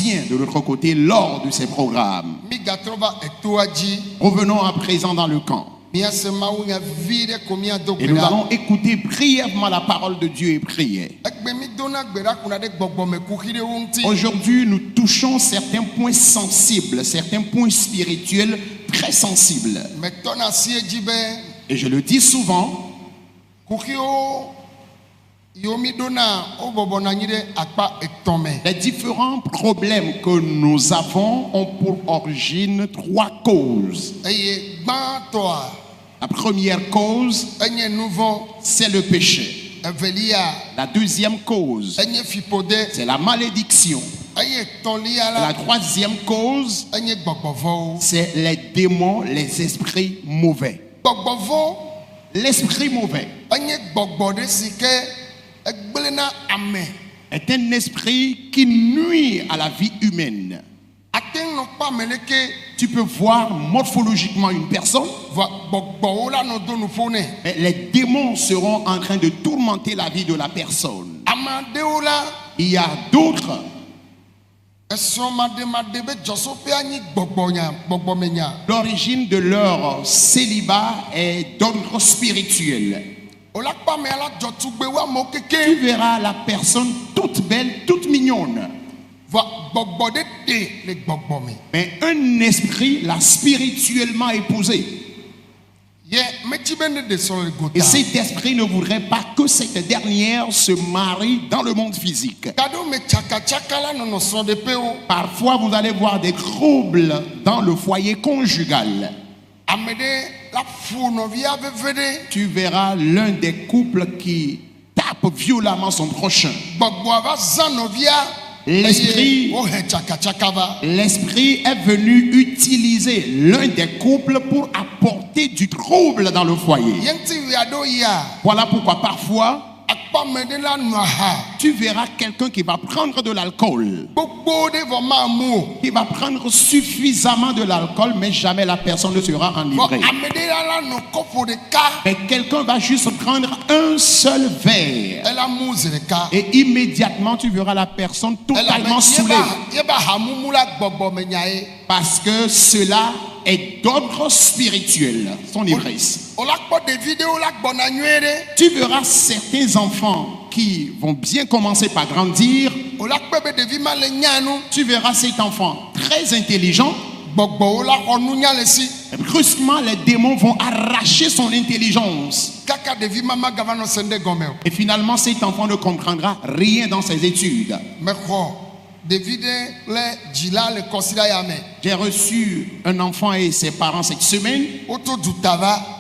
tient de l'autre côté lors de ces programmes. Revenons à présent dans le camp. Et nous allons écouter brièvement la parole de Dieu et prier. Aujourd'hui, nous touchons certains points sensibles, certains points spirituels très sensibles. Et je le dis souvent, les différents problèmes que nous avons ont pour origine 3 causes. La première cause, c'est le péché. La deuxième cause, c'est la malédiction. La troisième cause, c'est les démons, les esprits mauvais. L'esprit mauvais est un esprit qui nuit à la vie humaine. Tu peux voir morphologiquement une personne, mais les démons seront en train de tourmenter la vie de la personne. Il y a d'autres. L'origine de leur célibat est d'ordre spirituel. Tu verras la personne toute belle, toute mignonne. Mais un esprit l'a spirituellement épousée. Et cet esprit ne voudrait pas que cette dernière se marie dans le monde physique. Parfois, vous allez voir des troubles dans le foyer conjugal. Tu verras l'un des couples qui tape violemment son prochain. L'esprit est venu utiliser l'un des couples pour apporter du trouble dans le foyer. Voilà pourquoi parfois tu verras quelqu'un qui va prendre de l'alcool, qui va prendre suffisamment de l'alcool, mais jamais la personne ne sera enivrée. Mais quelqu'un va juste prendre un seul verre et immédiatement tu verras la personne totalement saoulée. Parce que cela est d'ordre spirituel, son ivresse. Tu verras certains enfants qui vont bien commencer par grandir. Tu verras cet enfant très intelligent. Brusquement, les démons vont arracher son intelligence. Et finalement, cet enfant ne comprendra rien dans ses études. J'ai reçu un enfant et ses parents cette semaine. Ils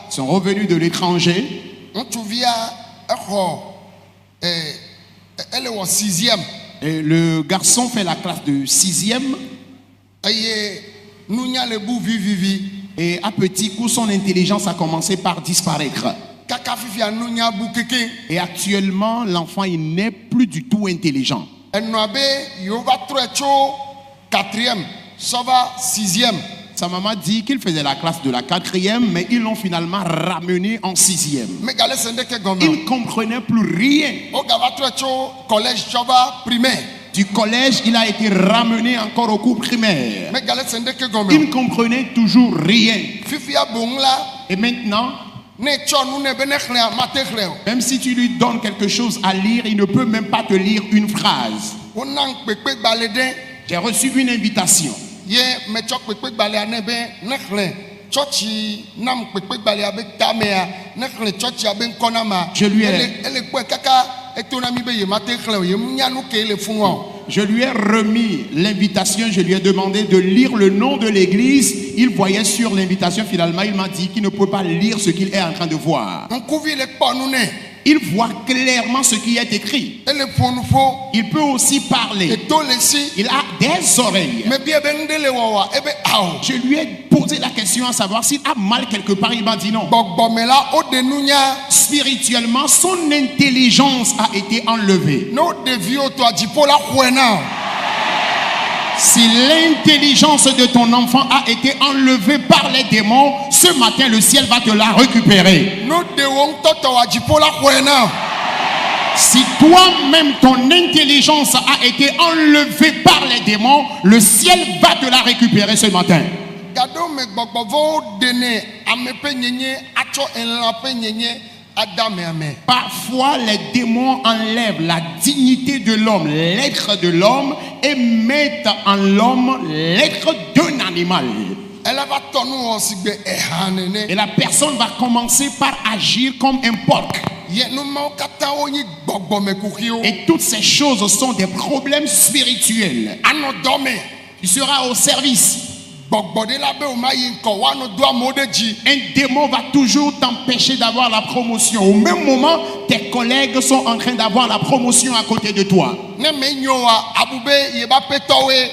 sont revenus de l'étranger. Et le garçon fait la classe de 6e. Et à petit coup, son intelligence a commencé par disparaître. Et actuellement, l'enfant il n'est plus du tout intelligent. Sa maman dit qu'il faisait la classe de la 4e, mais ils l'ont finalement ramené en 6e. Il ne comprenait plus rien. Du collège, il a été ramené encore au cours primaire. Il ne comprenait toujours rien. Et maintenant, même si tu lui donnes quelque chose à lire, il ne peut même pas te lire une phrase. J'ai reçu une invitation. Je lui ai remis l'invitation, je lui ai demandé de lire le nom de l'église. Il voyait sur l'invitation, finalement, il m'a dit qu'il ne peut pas lire ce qu'il est en train de voir. Il voit clairement ce qui est écrit. Il peut aussi parler. Il a des oreilles. Je lui ai posé la question à savoir s'il a mal quelque part. Il m'a dit non. Spirituellement, son intelligence a été enlevée. Si l'intelligence de ton enfant a été enlevée par les démons, ce matin le ciel va te la récupérer. Si toi-même ton intelligence a été enlevée par les démons, le ciel va te la récupérer ce matin. Parfois, les démons enlèvent la dignité de l'homme, l'être de l'homme, et mettent en l'homme l'être d'un animal. Et la personne va commencer par agir comme un porc. Et toutes ces choses sont des problèmes spirituels. Tu seras au service. Un démon va toujours t'empêcher d'avoir la promotion. Au même moment, tes collègues sont en train d'avoir la promotion à côté de toi.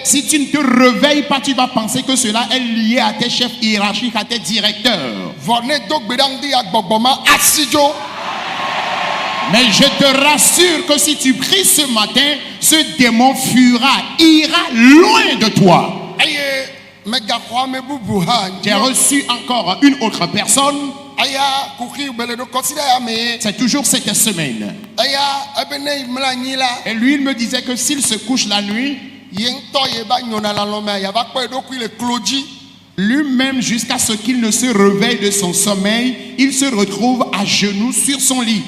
Si tu ne te réveilles pas, tu vas penser que cela est lié à tes chefs hiérarchiques, à tes directeurs. Mais je te rassure que si tu pries ce matin, ce démon fuira, ira loin de toi. J'ai reçu encore une autre personne. C'est toujours cette semaine. Et lui, il me disait que s'il se couche la nuit, lui-même, jusqu'à ce qu'il ne se réveille de son sommeil, il se retrouve à genoux sur son lit.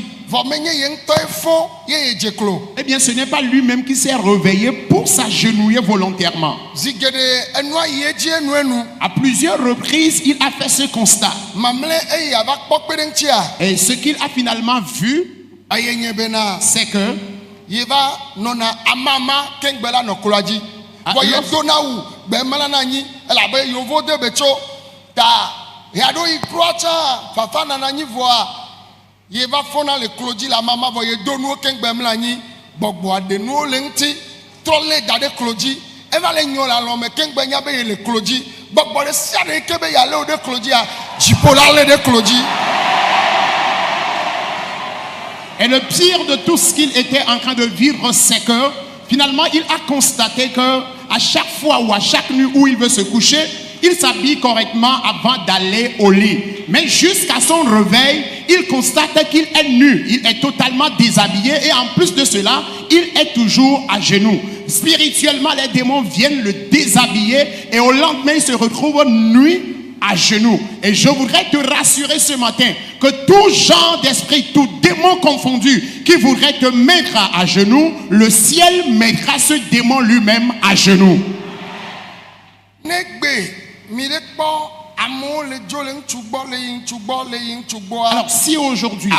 Eh bien, ce n'est pas lui-même qui s'est réveillé pour s'agenouiller volontairement. À plusieurs reprises, il a fait ce constat. Et ce qu'il a finalement vu, c'est que il va faire le clodji la maman va y donner aucun bemlani bogbo de nous lenti troller garder clodji elle va les nyola l'homme ken benya be le clodji bogbo de sia de ke be ya le de clodji a jipola le de clodji. Et le pire de tout ce qu'il était en train de vivre, c'est que finalement il a constaté que à chaque fois ou à chaque nuit où il veut se coucher, il s'habille correctement avant d'aller au lit. Mais jusqu'à son réveil, il constate qu'il est nu. Il est totalement déshabillé et en plus de cela, il est toujours à genoux. Spirituellement, les démons viennent le déshabiller et au lendemain, il se retrouve nu à genoux. Et je voudrais te rassurer ce matin que tout genre d'esprit, tout démon confondu qui voudrait te mettre à genoux, le ciel mettra ce démon lui-même à genoux. Alors si aujourd'hui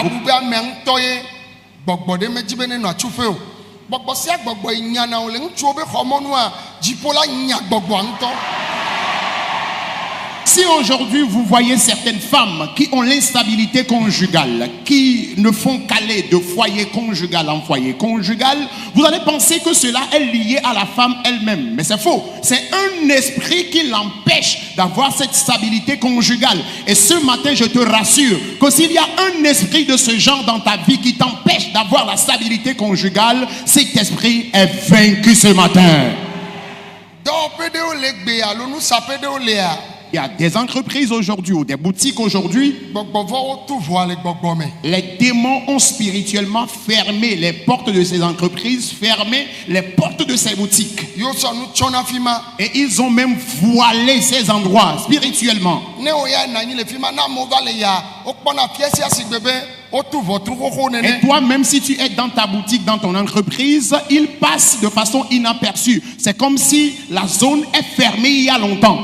si aujourd'hui vous voyez certaines femmes qui ont l'instabilité conjugale, qui ne font qu'aller de foyer conjugal en foyer conjugal, vous allez penser que cela est lié à la femme elle-même. Mais c'est faux. C'est un esprit qui l'empêche d'avoir cette stabilité conjugale. Et ce matin, je te rassure que s'il y a un esprit de ce genre dans ta vie qui t'empêche d'avoir la stabilité conjugale, cet esprit est vaincu ce matin. Il y a des entreprises aujourd'hui ou des boutiques aujourd'hui. Les démons ont spirituellement fermé les portes de ces entreprises, fermé les portes de ces boutiques. Et ils ont même voilé ces endroits spirituellement. Et toi, même si tu es dans ta boutique, dans ton entreprise, il passe de façon inaperçue. C'est comme si la zone est fermée il y a longtemps.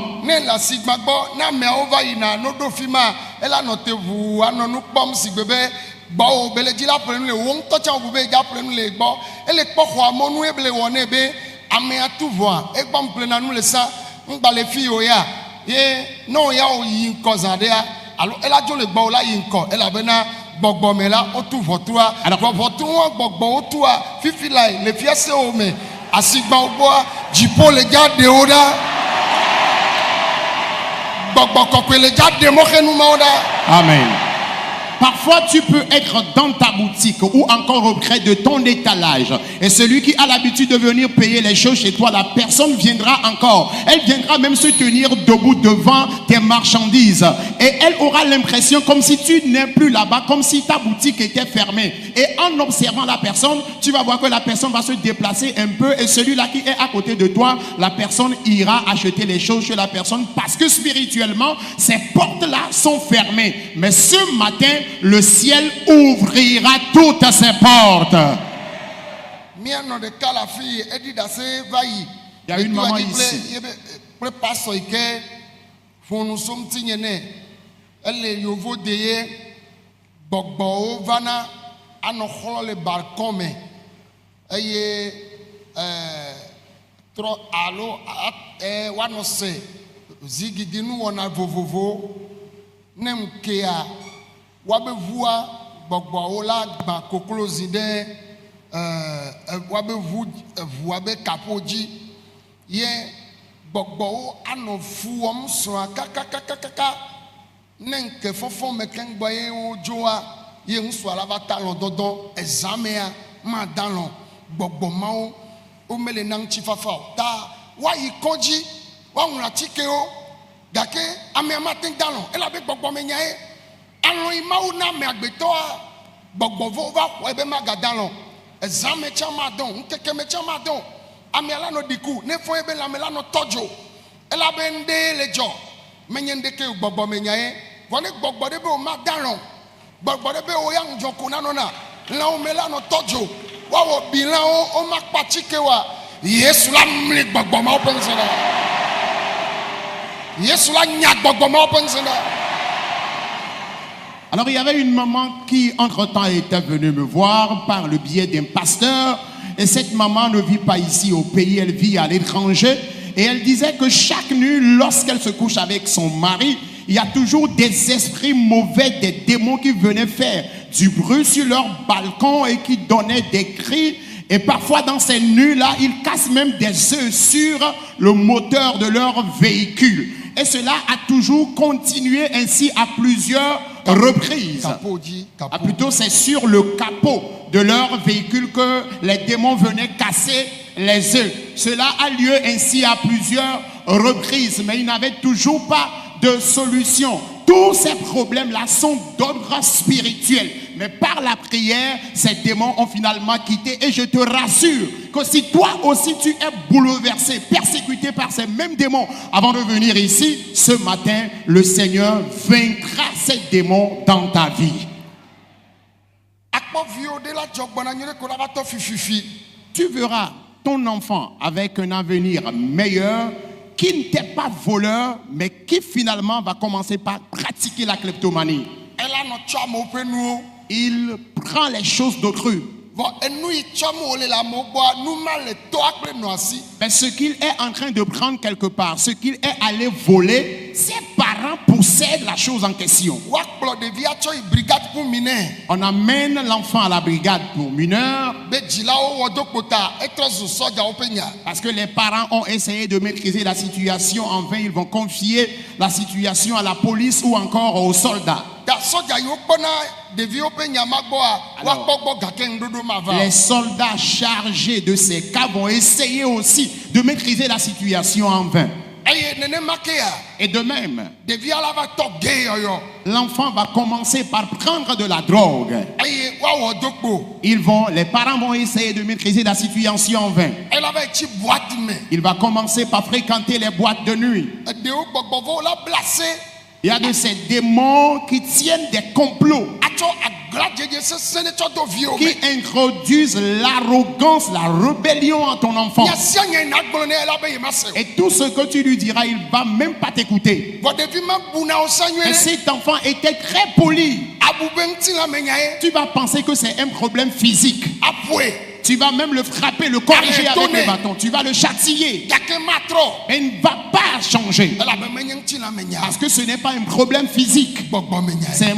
Alors elle a dit le bon là elle a bena bogbo me là otu votua alors votua bogbo otua fifi là le fiese o me asigba oboa jipo le gade oda bogbo kokwe le gade mo khenu ma oda. Amen. Parfois, tu peux être dans ta boutique ou encore auprès de ton étalage. Et celui qui a l'habitude de venir payer les choses chez toi, la personne viendra encore. Elle viendra même se tenir debout devant tes marchandises. Et elle aura l'impression comme si tu n'es plus là-bas, comme si ta boutique était fermée. Et en observant la personne, tu vas voir que la personne va se déplacer un peu. Et celui-là qui est à côté de toi, la personne ira acheter les choses chez la personne parce que spirituellement, ces portes-là sont fermées. Mais ce matin, le ciel ouvrira toutes ses portes. Il y a une maman ici. Wabevua gbogbo la gba koklozi de wabevu vuabe kapoji ye gbogbo anofuom so kakakakaka nenke fofo mekengbo ye ojoa ye nso alava talon dodon examea ma dalon gbogbo mawo o mele nang chifafa ta wa ikonji wa unra tikeo dake ame amatin dalon ela be gbogbo menyae alon imawu na me agbetoa gbogbo va ebe magadalon exame chamadon nkeke me chamadon ame ala no diku ne fo ebe la me la no tojo ela be nde lejo menyende ke gbogbo menyae woni gbogbo de be o magalon gbogbo de be o ya njoko na no na la o me la no tojo wa wo bilan o makpa chikewa Yesu la mli gbogbo ma open sena Yesu la nya gbogbo ma open sena. Alors il y avait une maman qui entre-temps était venue me voir par le biais d'un pasteur. Et cette maman ne vit pas ici au pays, elle vit à l'étranger. Et elle disait que chaque nuit, lorsqu'elle se couche avec son mari, il y a toujours des esprits mauvais, des démons qui venaient faire du bruit sur leur balcon et qui donnaient des cris. Et parfois dans ces nuits-là, ils cassent même des œufs sur le moteur de leur véhicule. Et cela a toujours continué ainsi à plusieurs reprises. Plutôt c'est sur le capot de leur véhicule que les démons venaient casser les œufs. Cela a lieu ainsi à plusieurs reprises, mais ils n'avaient toujours pas de solution. Tous ces problèmes-là sont d'ordre spirituel. Mais par la prière, ces démons ont finalement quitté. Et je te rassure que si toi aussi tu es bouleversé, persécuté par ces mêmes démons avant de venir ici, ce matin, le Seigneur vaincra ces démons dans ta vie. Tu verras ton enfant avec un avenir meilleur, qui n'était pas voleur, mais qui finalement va commencer par pratiquer la kleptomanie. Il prend les choses d'autrui. Mais ce qu'il est en train de prendre quelque part, ce qu'il est allé voler, ses parents possèdent la chose en question. On amène l'enfant à la brigade pour mineurs. Parce que les parents ont essayé de maîtriser la situation. En vain, ils vont confier la situation à la police ou encore aux soldats. Alors, les soldats chargés de ces cas vont essayer aussi de maîtriser la situation en vain. Et de même, l'enfant va commencer par prendre de la drogue. Les parents vont essayer de maîtriser la situation en vain. Il va commencer par fréquenter les boîtes de nuit. Il y a de ces démons qui tiennent des complots, qui introduisent l'arrogance, la rébellion en ton enfant. Et tout ce que tu lui diras, il ne va même pas t'écouter. Et cet enfant était très poli. Tu vas penser que c'est un problème physique. Tu vas même le frapper, le corriger avec le bâton. Tu vas le châtier. Mais il ne va pas changer. Parce que ce n'est pas un problème physique. C'est un